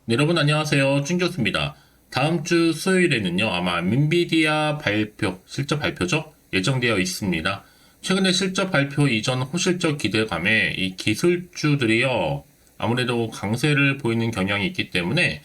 네, 여러분 안녕하세요. 쭝교수입니다. 다음 주 수요일에는요, 아마 엔비디아 발표, 실적 발표죠? 예정되어 있습니다. 최근에 실적 발표 이전 호실적 기대감에 이 기술주들이요, 아무래도 강세를 보이는 경향이 있기 때문에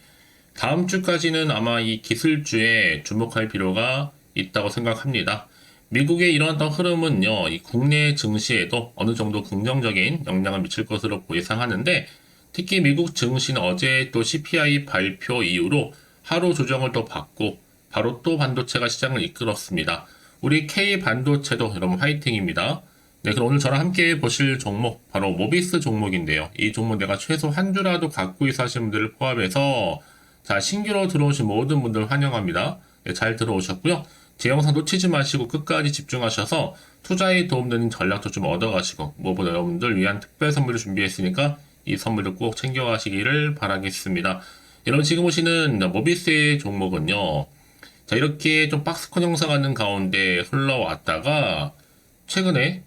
다음 주까지는 아마 이 기술주에 주목할 필요가 있다고 생각합니다. 미국의 이런 흐름은요, 이 국내 증시에도 어느 정도 긍정적인 영향을 미칠 것으로 예상하는데, 특히 미국 증시는 어제 또 CPI 발표 이후로 하루 조정을 또 받고 바로 또 반도체가 시장을 이끌었습니다. 우리 K 반도체도 여러분 화이팅입니다. 네, 그럼 오늘 저랑 함께 보실 종목 바로 모비스 종목인데요. 이 종목 내가 최소 한 주라도 갖고 있어 하시는 분들을 포함해서 자, 신규로 들어오신 모든 분들 환영합니다. 네, 잘 들어오셨고요. 제 영상 놓치지 마시고 끝까지 집중하셔서 투자에 도움되는 전략도 좀 얻어가시고 무엇보다 여러분들 위한 특별 선물을 준비했으니까 이 선물도 꼭 챙겨가시기를 바라겠습니다. 여러분 지금 보시는 모비스의 종목은요. 자, 이렇게 좀 박스권 형성하는 가운데 흘러왔다가 최근에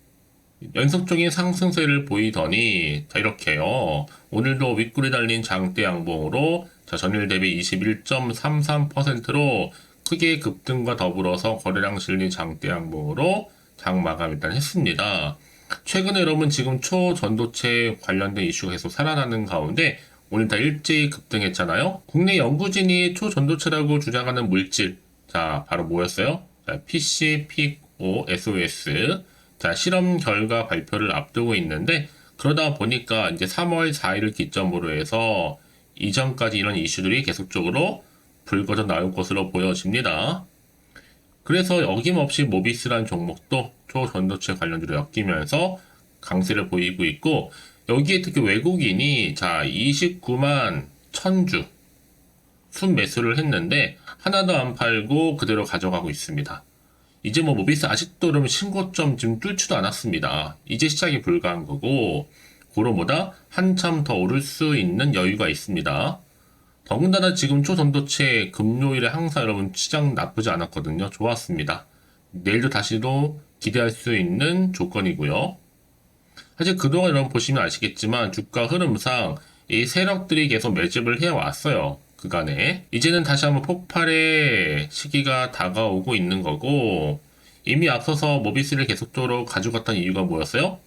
연속적인 상승세를 보이더니 자, 이렇게요. 오늘도 윗골이 달린 장대 양봉으로 자, 전일 대비 21.33%로 크게 급등과 더불어서 거래량 실린 장대 양봉으로 장 마감 일단 했습니다. 최근에 여러분 지금 초전도체 관련된 이슈가 계속 살아나는 가운데 오늘 다 일제히 급등했잖아요. 국내 연구진이 초전도체라고 주장하는 물질, 자 바로 뭐였어요? 자, PC, PIC-O, SOS. 자, 실험 결과 발표를 앞두고 있는데 그러다 보니까 이제 3월 4일을 기점으로 해서 이전까지 이런 이슈들이 계속적으로 불거져 나올 것으로 보여집니다. 그래서 어김없이 모비스란 종목도 초전도체 관련주로 엮이면서 강세를 보이고 있고 여기에 특히 외국인이 자 29만 1000주 순매수를 했는데 하나도 안 팔고 그대로 가져가고 있습니다. 이제 뭐 모비스 아직도 그러면 신고점 지금 뚫지도 않았습니다. 이제 시작이 불가한 거고 고로보다 한참 더 오를 수 있는 여유가 있습니다. 더군다나 지금 초전도체 금요일에 항상 여러분 시장 나쁘지 않았거든요. 좋았습니다. 내일도 다시도 기대할 수 있는 조건이고요. 사실 그동안 여러분 보시면 아시겠지만 주가 흐름상 이 세력들이 계속 매집을 해왔어요. 그간에. 이제는 다시 한번 폭발의 시기가 다가오고 있는 거고 이미 앞서서 모비스를 계속적으로 가져갔던 이유가 뭐였어요?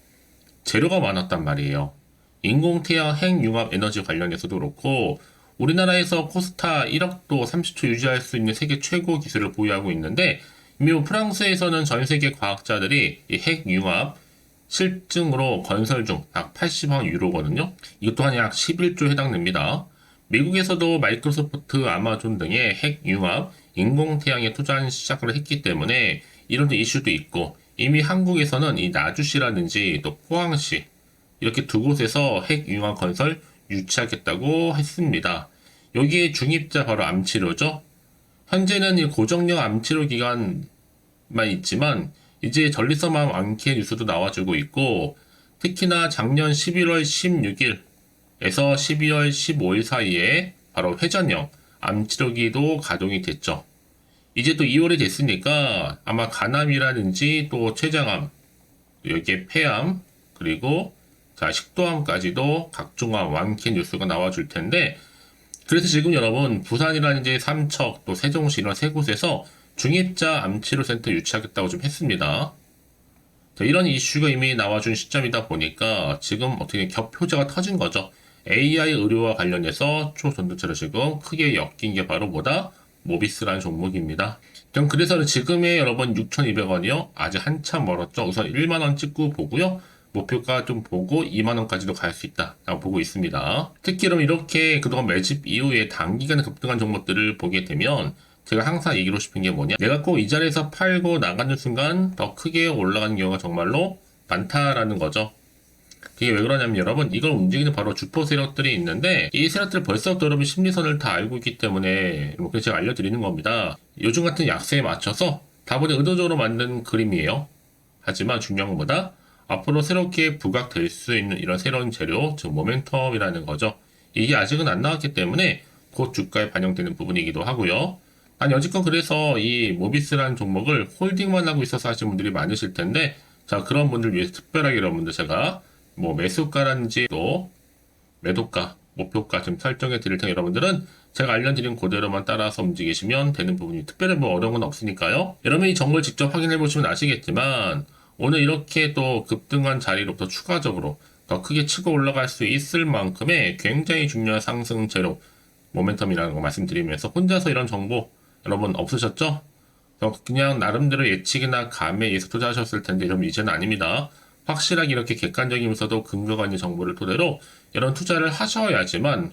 재료가 많았단 말이에요. 인공태양 핵융합 에너지 관련해서도 그렇고 우리나라에서 코스타 1억도 30초 유지할 수 있는 세계 최고 기술을 보유하고 있는데 이미 프랑스에서는 전 세계 과학자들이 이 핵융합 실증으로 건설 중 약 80억 유로거든요. 이것 또한 약 11조 해당됩니다. 미국에서도 마이크로소프트, 아마존 등의 핵융합, 인공태양에 투자한 시작을 했기 때문에 이런 이슈도 있고 이미 한국에서는 이 나주시라든지 또 포항시 이렇게 두 곳에서 핵융합 건설 유치하겠다고 했습니다. 여기에 중입자 바로 암치료죠. 현재는 이 고정력 암치료 기간만 있지만 이제 전립선암 완쾌 뉴스도 나와주고 있고 특히나 작년 11월 16일에서 12월 15일 사이에 바로 회전형 암치료기도 가동이 됐죠. 이제 또 2월이 됐으니까 아마 간암이라든지 또 췌장암, 여기에 폐암, 그리고 자, 식도암까지도 각종암 완쾌 뉴스가 나와줄 텐데 그래서 지금 여러분 부산이라든지 삼척 또 세종시 이런 세 곳에서 중입자 암치료센터 유치하겠다고 좀 했습니다. 자, 이런 이슈가 이미 나와준 시점이다 보니까 지금 어떻게 겹효자가 터진 거죠. AI 의료와 관련해서 초전도체로 지금 크게 엮인 게 바로 뭐다? 모비스라는 종목입니다. 그래서 지금의 여러분 6,200원이요. 아직 한참 멀었죠. 우선 1만원 찍고 보고요. 목표가 좀 보고 2만원까지도 갈 수 있다 라고 보고 있습니다. 특히 그럼 이렇게 그동안 매집 이후에 단기간에 급등한 종목들을 보게 되면 제가 항상 얘기하고 싶은 게 뭐냐, 내가 꼭 이 자리에서 팔고 나가는 순간 더 크게 올라가는 경우가 정말로 많다라는 거죠. 그게 왜 그러냐면 여러분 이걸 움직이는 바로 주포 세력들이 있는데 이 세력들 벌써부터 여러분 심리선을 다 알고 있기 때문에 이렇게 제가 알려드리는 겁니다. 요즘 같은 약세에 맞춰서 다분히 의도적으로 만든 그림이에요. 하지만 중요한 것보다 앞으로 새롭게 부각될 수 있는 이런 새로운 재료, 즉 모멘텀이라는 거죠. 이게 아직은 안 나왔기 때문에 곧 주가에 반영되는 부분이기도 하고요. 아니 여지껏 그래서 이 모비스라는 종목을 홀딩만 하고 있어서 하시는 분들이 많으실 텐데 자 그런 분들 위해서 특별하게 여러분들 제가 뭐 매수가라든지 또 매도가 목표가 지금 설정해 드릴 테니 여러분들은 제가 알려드린 그대로만 따라서 움직이시면 되는 부분이 특별히 뭐 어려운 건 없으니까요. 여러분이 이 정보를 직접 확인해 보시면 아시겠지만 오늘 이렇게 또 급등한 자리로부터 추가적으로 더 크게 치고 올라갈 수 있을 만큼의 굉장히 중요한 상승 재료 모멘텀이라는 거 말씀드리면서 혼자서 이런 정보 여러분 없으셨죠? 그냥 나름대로 예측이나 감에 의해서 투자하셨을 텐데 여러분 이제는 아닙니다. 확실하게 이렇게 객관적이면서도 근거가 있는 정보를 토대로 이런 투자를 하셔야지만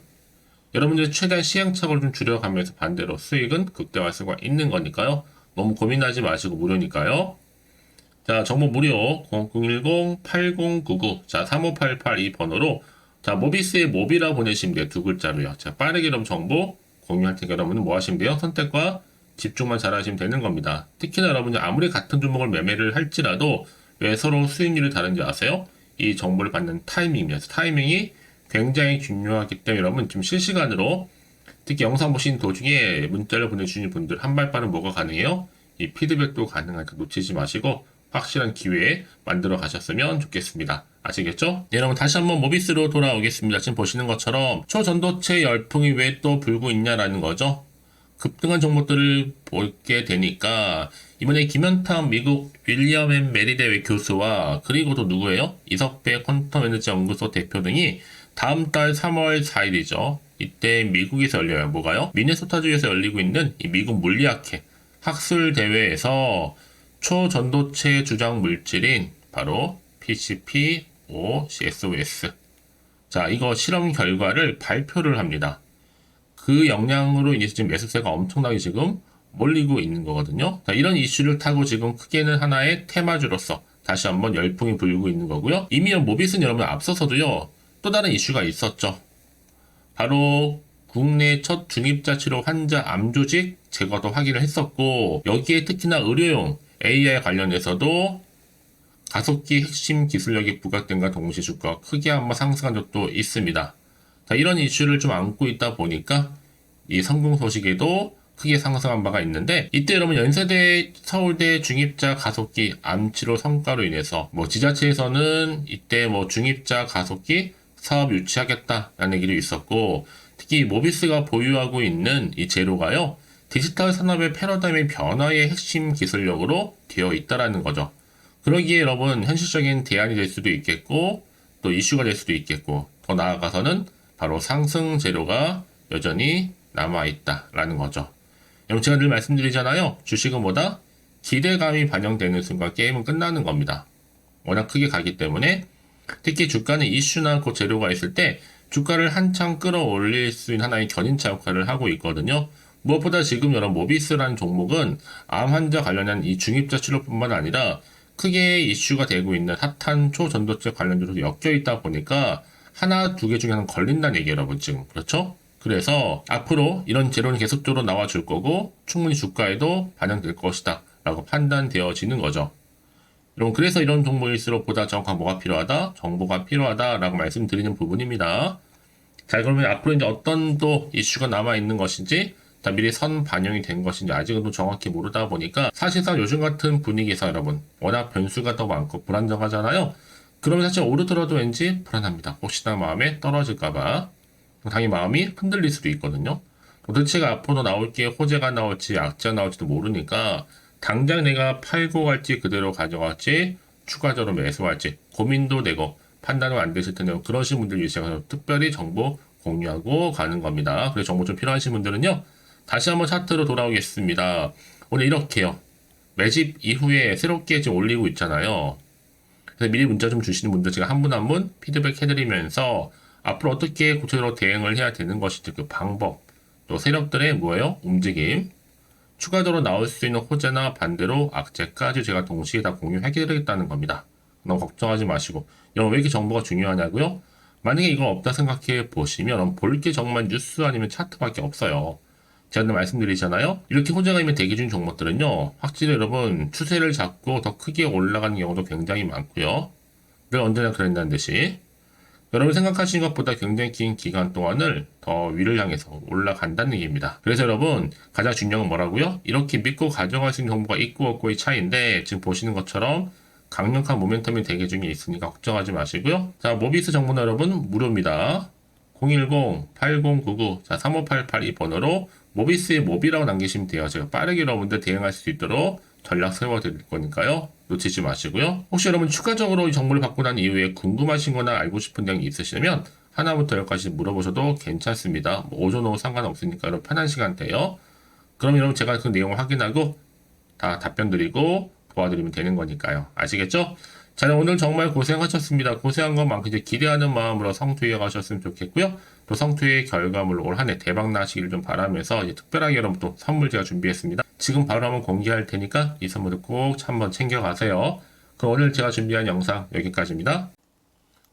여러분들이 최대한 시행착오를 좀 줄여가면서 반대로 수익은 극대화할 수가 있는 거니까요. 너무 고민하지 마시고 무료니까요. 자, 정보 무료 0010-8099 자 3588 이 번호로 자 모비스의 모비라 보내시면 돼요. 두 글자로요. 자 빠르게 그럼 정보 공유할 테니까 여러분은 뭐 하시면 돼요? 선택과 집중만 잘 하시면 되는 겁니다. 특히나 여러분이 아무리 같은 종목을 매매를 할지라도 왜 서로 수익률이 다른지 아세요? 이 정보를 받는 타이밍이었어요. 타이밍이 굉장히 중요하기 때문에 여러분 지금 실시간으로 특히 영상 보신 도중에 문자를 보내주신 분들 한 발 빠른 뭐가 가능해요? 이 피드백도 가능하니까 놓치지 마시고 확실한 기회에 만들어 가셨으면 좋겠습니다. 아시겠죠? 네, 여러분 다시 한번 모비스로 돌아오겠습니다. 지금 보시는 것처럼 초전도체 열풍이 왜 또 불고 있냐라는 거죠. 급등한 종목들을 보게 되니까 이번에 김현탐 미국 윌리엄 앤 메리 대회 교수와 그리고 또 누구예요? 이석배 퀀텀 에너지 연구소 대표 등이 다음 달 3월 4일이죠. 이때 미국에서 열려요. 뭐가요? 미네소타주에서 열리고 있는 이 미국 물리학회 학술 대회에서 초전도체 주장 물질인 바로 PCP-5CSOS 자 이거 실험 결과를 발표를 합니다. 그 영향으로 인해서 지금 매수세가 엄청나게 지금 몰리고 있는 거거든요. 자, 이런 이슈를 타고 지금 크게는 하나의 테마주로서 다시 한번 열풍이 불고 있는 거고요. 이미 모비스는 여러분 앞서서도요. 또 다른 이슈가 있었죠. 바로 국내 첫 중입자 치료 환자 암 조직 제거도 확인을 했었고 여기에 특히나 의료용 AI 관련해서도 가속기 핵심 기술력이 부각된과 동시에 주가가 크게 한번 상승한 적도 있습니다. 자, 이런 이슈를 좀 안고 있다 보니까 이 성공 소식에도 크게 상승한 바가 있는데 이때 여러분 연세대 서울대 중입자 가속기 암치료 성과로 인해서 뭐 지자체에서는 이때 뭐 중입자 가속기 사업 유치하겠다라는 얘기도 있었고 특히 모비스가 보유하고 있는 이 재료가요 디지털 산업의 패러다임의 변화의 핵심 기술력으로 되어 있다라는 거죠. 그러기에 여러분 현실적인 대안이 될 수도 있겠고 또 이슈가 될 수도 있겠고 더 나아가서는 바로 상승 재료가 여전히 남아있다라는 거죠. 여러분 제가 늘 말씀드리잖아요. 주식은 뭐다? 기대감이 반영되는 순간 게임은 끝나는 겁니다. 워낙 크게 가기 때문에 특히 주가는 이슈나 그 재료가 있을 때 주가를 한창 끌어올릴 수 있는 하나의 견인차 역할을 하고 있거든요. 무엇보다 지금 여러분 모비스라는 종목은 암 환자 관련한 이 중입자 치료뿐만 아니라 크게 이슈가 되고 있는 핫한 초전도체 관련주로 엮여 있다 보니까 하나 두 개 중에 하나 걸린다는 얘기예요 여러분 지금. 그렇죠? 그래서 앞으로 이런 재료는 계속적으로 나와줄 거고 충분히 주가에도 반영될 것이다 라고 판단되어지는 거죠. 여러분 그래서 이런 종목일수록 보다 정확한 뭐가 필요하다? 정보가 필요하다 라고 말씀드리는 부분입니다. 자 그러면 앞으로 이제 어떤 또 이슈가 남아있는 것인지 다 미리 선 반영이 된 것인지 아직은 또 정확히 모르다 보니까 사실상 요즘 같은 분위기에서 여러분 워낙 변수가 더 많고 불안정하잖아요. 그러면 사실 오르더라도 왠지 불안합니다. 혹시나 마음에 떨어질까봐 당연히 마음이 흔들릴 수도 있거든요. 도대체가 앞으로 나올 게 호재가 나올지 악재가 나올지도 모르니까 당장 내가 팔고 갈지 그대로 가져갈지 추가적으로 매수할지 고민도 되고 판단은 안 되실 텐데 그러신 분들 위해서 특별히 정보 공유하고 가는 겁니다. 그래서 정보 좀 필요하신 분들은요. 다시 한번 차트로 돌아오겠습니다. 오늘 이렇게요. 매집 이후에 새롭게 지금 올리고 있잖아요. 그래서 미리 문자 좀 주시는 분들 제가 한 분 한 분 피드백 해드리면서 앞으로 어떻게 구체적으로 대응을 해야 되는 것인지 그 방법 또 세력들의 뭐예요? 움직임 추가적으로 나올 수 있는 호재나 반대로 악재까지 제가 동시에 다 공유해드리겠다는 겁니다. 너무 걱정하지 마시고 여러분 왜 이렇게 정보가 중요하냐고요? 만약에 이거 없다 생각해 보시면 볼 게 정말 뉴스 아니면 차트밖에 없어요. 제가 늘 말씀드리잖아요. 이렇게 호재가 있는 대기 중 종목들은요. 확실히 여러분 추세를 잡고 더 크게 올라가는 경우도 굉장히 많고요. 늘 언제나 그랬다는 듯이 여러분 생각하시는 것보다 굉장히 긴 기간 동안을 더 위를 향해서 올라간다는 얘기입니다. 그래서 여러분 가장 중요한 건 뭐라고요? 이렇게 믿고 가져갈 수 있는 정보가 있고 없고의 차이인데 지금 보시는 것처럼 강력한 모멘텀이 대기 중에 있으니까 걱정하지 마시고요. 자 모비스 정보는 여러분 무료입니다. 010-8099 3588 이 번호로 모비스의 모비라고 남기시면 돼요. 제가 빠르게 여러분들 대응할 수 있도록 전략 세워드릴 거니까요. 놓치지 마시고요. 혹시 여러분 추가적으로 이 정보를 받고 난 이후에 궁금하신 거나 알고 싶은 내용이 있으시면 하나부터 열까지 물어보셔도 괜찮습니다. 뭐 오전 오후 상관없으니까 여러분 편한 시간대요. 그럼 여러분 제가 그 내용을 확인하고 다 답변 드리고 도와드리면 되는 거니까요. 아시겠죠? 자, 오늘 정말 고생하셨습니다. 고생한 것만큼 이제 기대하는 마음으로 성투해 가셨으면 좋겠고요. 또 성투의 결과물로 올 한 해 대박 나시길 좀 바라면서 이제 특별하게 여러분 또 선물 제가 준비했습니다. 지금 바로 한번 공개할 테니까 이 선물도 꼭 한번 챙겨가세요. 그럼 오늘 제가 준비한 영상 여기까지입니다.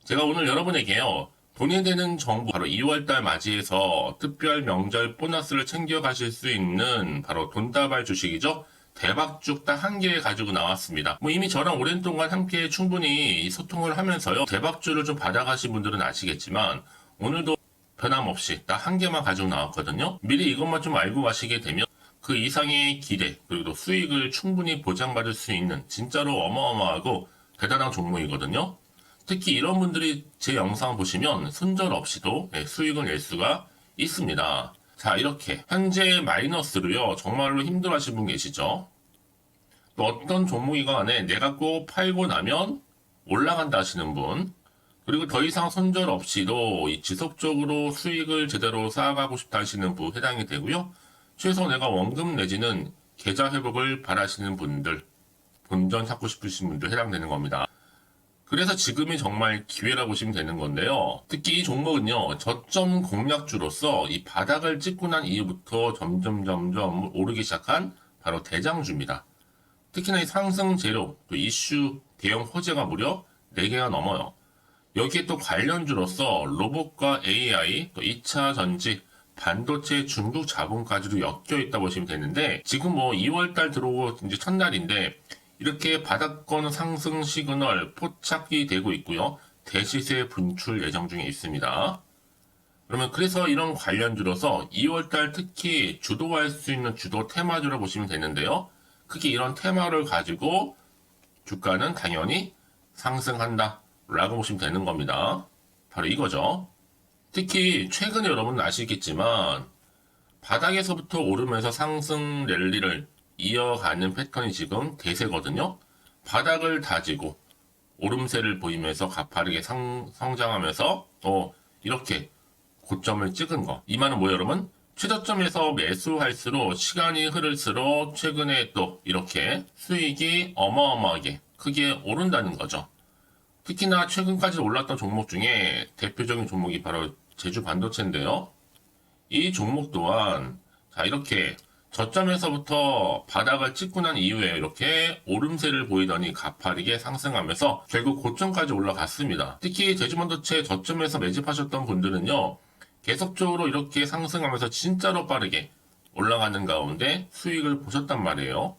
제가 오늘 여러분에게요. 돈이 되는 정보 바로 2월달 맞이해서 특별 명절 보너스를 챙겨가실 수 있는 바로 돈다발 주식이죠. 대박죽 딱 한 개 가지고 나왔습니다. 뭐 이미 저랑 오랜 동안 함께 충분히 소통을 하면서요. 대박주를 좀 받아가신 분들은 아시겠지만 오늘도 변함없이 딱 한 개만 가지고 나왔거든요. 미리 이것만 좀 알고 가시게 되면 그 이상의 기대 그리고 또 수익을 충분히 보장받을 수 있는 진짜로 어마어마하고 대단한 종목이거든요. 특히 이런 분들이 제 영상 보시면 손절 없이도 수익을 낼 수가 있습니다. 자, 이렇게 현재 마이너스로요. 정말로 힘들어하시는 분 계시죠? 또 어떤 종목이건 간에 내가 꼭 팔고 나면 올라간다 하시는 분, 그리고 더 이상 손절 없이도 지속적으로 수익을 제대로 쌓아가고 싶다 하시는 분 해당이 되고요. 최소 내가 원금 내지는 계좌 회복을 바라시는 분들, 본전 찾고 싶으신 분들 해당되는 겁니다. 그래서 지금이 정말 기회라고 보시면 되는 건데요. 특히 이 종목은요, 저점 공략주로서 이 바닥을 찍고 난 이후부터 점점 오르기 시작한 바로 대장주입니다. 특히나 이 상승 재료, 또 이슈, 대형 호재가 무려 4개가 넘어요. 여기에 또 관련주로서 로봇과 AI, 또 2차 전지, 반도체 중국 자본까지도 엮여 있다 보시면 되는데, 지금 뭐 2월달 들어오고 이제 첫날인데, 이렇게 바닥권 상승 시그널 포착이 되고 있고요. 대시세 분출 예정 중에 있습니다. 그러면 그래서 이런 관련주로서 2월달 특히 주도할 수 있는 주도 테마주로 보시면 되는데요. 크게 이런 테마를 가지고 주가는 당연히 상승한다 라고 보시면 되는 겁니다. 바로 이거죠. 특히 최근에 여러분 아시겠지만 바닥에서부터 오르면서 상승 랠리를 이어가는 패턴이 지금 대세거든요. 바닥을 다지고 오름세를 보이면서 가파르게 성장하면서 또 이렇게 고점을 찍은 거. 이 말은 뭐예요, 여러분? 최저점에서 매수할수록 시간이 흐를수록 최근에 또 이렇게 수익이 어마어마하게 크게 오른다는 거죠. 특히나 최근까지 올랐던 종목 중에 대표적인 종목이 바로 제주 반도체인데요. 이 종목 또한 자 이렇게 저점에서부터 바닥을 찍고 난 이후에 이렇게 오름세를 보이더니 가파르게 상승하면서 결국 고점까지 올라갔습니다. 특히 제주반도체 저점에서 매집하셨던 분들은요. 계속적으로 이렇게 상승하면서 진짜로 빠르게 올라가는 가운데 수익을 보셨단 말이에요.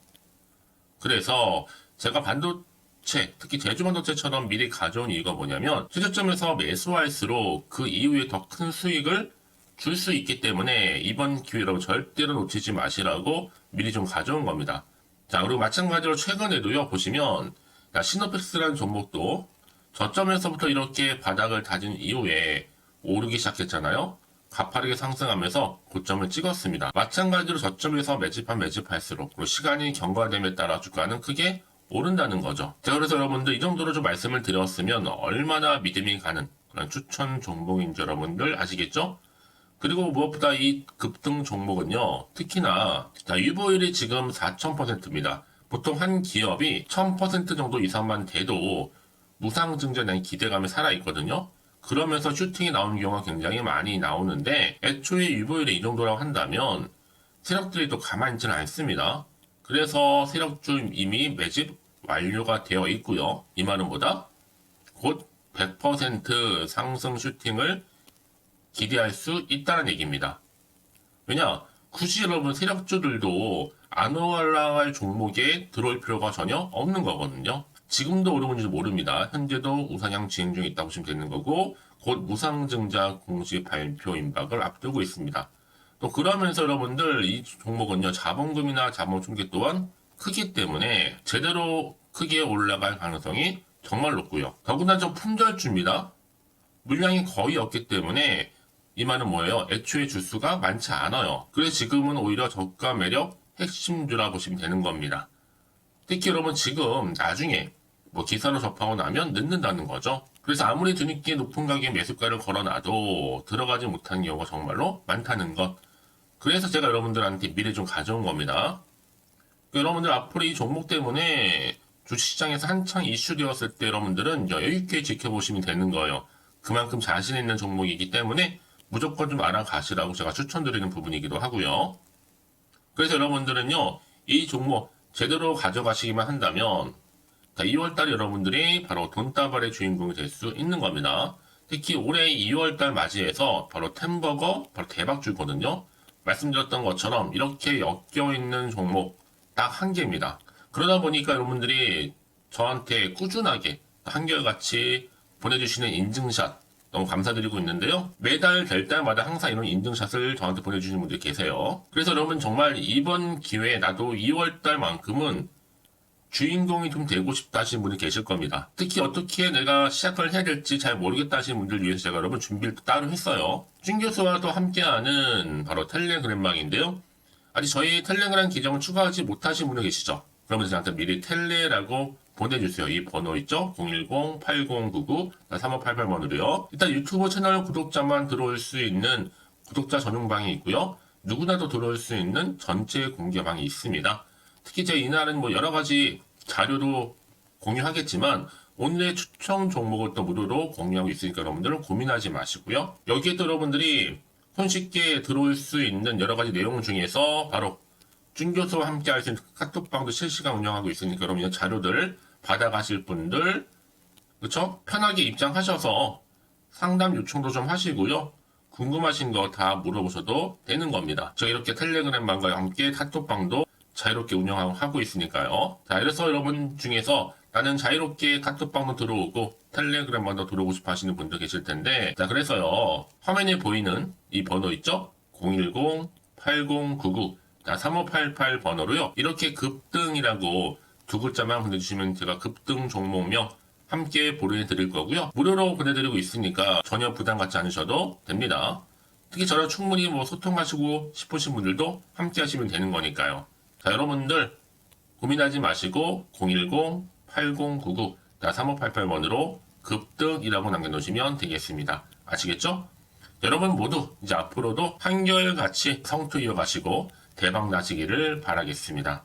그래서 제가 반도체, 특히 제주반도체처럼 미리 가져온 이유가 뭐냐면 최저점에서 매수할수록 그 이후에 더 큰 수익을 줄 수 있기 때문에 이번 기회로 절대로 놓치지 마시라고 미리 좀 가져온 겁니다. 자, 그리고 마찬가지로 최근에도요, 보시면, 시노펙스라는 종목도 저점에서부터 이렇게 바닥을 다진 이후에 오르기 시작했잖아요. 가파르게 상승하면서 고점을 찍었습니다. 마찬가지로 저점에서 매집할수록 그리고 시간이 경과됨에 따라 주가는 크게 오른다는 거죠. 자, 그래서 여러분들 이 정도로 좀 말씀을 드렸으면 얼마나 믿음이 가는 그런 추천 종목인지 여러분들 아시겠죠? 그리고 무엇보다 이 급등 종목은요, 특히나, 유보율이 지금 4000%입니다. 보통 한 기업이 1000% 정도 이상만 돼도 무상증자에 대한 기대감이 살아있거든요. 그러면서 슈팅이 나오는 경우가 굉장히 많이 나오는데, 애초에 유보율이 이 정도라고 한다면, 세력들이 또 가만히 있지는 않습니다. 그래서 세력주 이미 매집 완료가 되어 있고요. 이 말은 뭐다? 곧 100% 상승 슈팅을 기대할 수 있다는 얘기입니다. 왜냐? 굳이 여러분 세력주들도 안 올라갈 종목에 들어올 필요가 전혀 없는 거거든요. 지금도 오르는지도 모릅니다. 현재도 우상향 진행 중에 있다고 보시면 되는 거고 곧 무상증자 공시 발표 임박을 앞두고 있습니다. 또 그러면서 여러분들 이 종목은요. 자본금이나 자본 충격 또한 크기 때문에 제대로 크게 올라갈 가능성이 정말 높고요. 더구나 좀 품절주입니다. 물량이 거의 없기 때문에 이 말은 뭐예요? 애초에 주수가 많지 않아요. 그래서 지금은 오히려 저가 매력 핵심주라 보시면 되는 겁니다. 특히 여러분 지금 나중에 뭐 기사로 접하고 나면 늦는다는 거죠. 그래서 아무리 뒤늦게 높은 가격에 매수가를 걸어놔도 들어가지 못한 경우가 정말로 많다는 것. 그래서 제가 여러분들한테 미리 좀 가져온 겁니다. 여러분들 앞으로 이 종목 때문에 주식시장에서 한창 이슈되었을 때 여러분들은 여유있게 지켜보시면 되는 거예요. 그만큼 자신 있는 종목이기 때문에 무조건 좀 알아가시라고 제가 추천드리는 부분이기도 하고요. 그래서 여러분들은요, 이 종목 제대로 가져가시기만 한다면 2월달에 여러분들이 바로 돈다발의 주인공이 될 수 있는 겁니다. 특히 올해 2월달 맞이해서 바로 템버거 바로 대박주거든요. 말씀드렸던 것처럼 이렇게 엮여있는 종목 딱 한 개입니다. 그러다 보니까 여러분들이 저한테 꾸준하게 한결같이 보내주시는 인증샷 너무 감사드리고 있는데요. 매달 될 때마다 항상 이런 인증샷을 저한테 보내주시는 분들이 계세요. 그래서 여러분 정말 이번 기회에 나도 2월달만큼은 주인공이 좀 되고 싶다 하시는 분이 계실 겁니다. 특히 어떻게 내가 시작을 해야 될지 잘 모르겠다 하시는 분들 위해서 제가 여러분 준비를 따로 했어요. 준 교수와도 함께하는 바로 텔레그램방인데요. 아직 저희 텔레그램 계정을 추가하지 못하신 분이 계시죠? 그러면 저한테 미리 텔레라고 보내주세요. 이 번호 있죠? 010-8099-3588번으로요. 일단 유튜브 채널 구독자만 들어올 수 있는 구독자 전용방이 있고요. 누구나도 들어올 수 있는 전체 공개방이 있습니다. 특히 제가 이날은 뭐 여러 가지 자료도 공유하겠지만 오늘의 추천 종목을 또 무료로 공유하고 있으니까 여러분들은 고민하지 마시고요. 여기에 또 여러분들이 손쉽게 들어올 수 있는 여러 가지 내용 중에서 바로 준교수와 함께 할 수 있는 카톡방도 실시간 운영하고 있으니까 여러분 이 자료들 받아가실 분들 그쵸? 편하게 입장하셔서 상담 요청도 좀 하시고요. 궁금하신 거 다 물어보셔도 되는 겁니다. 저 이렇게 텔레그램방과 함께 카톡방도 자유롭게 운영하고 있으니까요. 자, 그래서 여러분 중에서 나는 자유롭게 카톡방도 들어오고 텔레그램방도 들어오고 싶어 하시는 분들 계실 텐데, 자, 그래서요. 화면에 보이는 이 번호 있죠? 010-8099-3588 번호로요. 이렇게 급등이라고 두 글자만 보내주시면 제가 급등 종목명 함께 보내드릴 거고요. 무료로 보내드리고 있으니까 전혀 부담 갖지 않으셔도 됩니다. 특히 저랑 충분히 뭐 소통하시고 싶으신 분들도 함께 하시면 되는 거니까요. 자, 여러분들 고민하지 마시고 010-8099-3588번으로 급등이라고 남겨놓으시면 되겠습니다. 아시겠죠? 여러분 모두 이제 앞으로도 한결같이 성투 이어가시고 대박 나시기를 바라겠습니다.